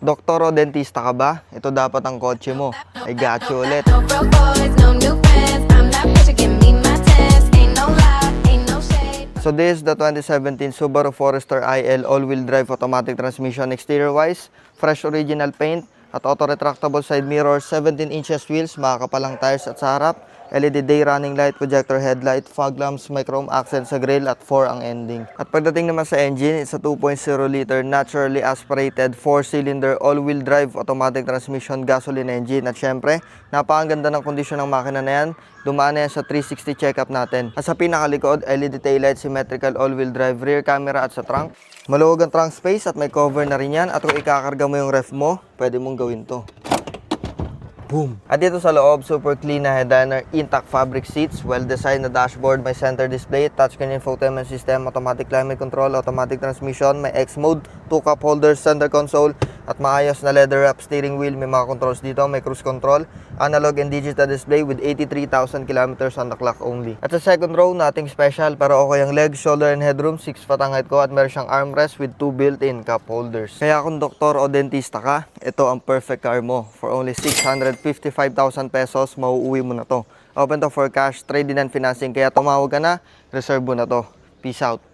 Doktor o dentista ka ba? Ito dapat ang kotse mo. I got you ulit. No broke boys, no new friends. I'm not rich, give me my test. Ain't no lie, ain't no shade. So this is the 2017 Subaru Forester IL all-wheel drive automatic transmission. Exterior-wise, fresh original paint at auto-retractable side mirrors, 17 inches wheels, makakapalang tires at sa harap, LED day running light, projector headlight, fog lamps, may chrome accent sa grille at 4 ang ending. At pagdating naman sa engine, it's a 2.0 liter naturally aspirated 4-cylinder all-wheel drive automatic transmission gasoline engine. At syempre, napakaganda ng kondisyon ng makina na yan. Dumaan na yan sa 360 checkup natin. At sa pinakalikod, LED taillight, symmetrical all-wheel drive, rear camera at sa trunk. Maluwag ang trunk space at may cover na rin yan. At kung ikakarga mo yung ref mo, pwede mong gawin to. Boom! At dito sa loob, super clean na headliner, intact fabric seats, well-designed na dashboard, may center display, touchscreen infotainment system, automatic climate control, automatic transmission, may X mode, 2 cup holders, center console, at maayos na leather wrap steering wheel. May mga controls dito, may cruise control, analog and digital display with 83,000 kilometers on the clock only. At sa second row, nothing special, pero okay ang legs, shoulder and headroom, 6 patangit ko, at meron siyang armrest with 2 built-in cup holders. Kaya kung doktor o dentista ka, ito ang perfect car mo. For only 655,000 pesos, mauuwi mo na to. Open to for cash, trade-in and financing, kaya tumawag ka na, reserve mo na to. Peace out.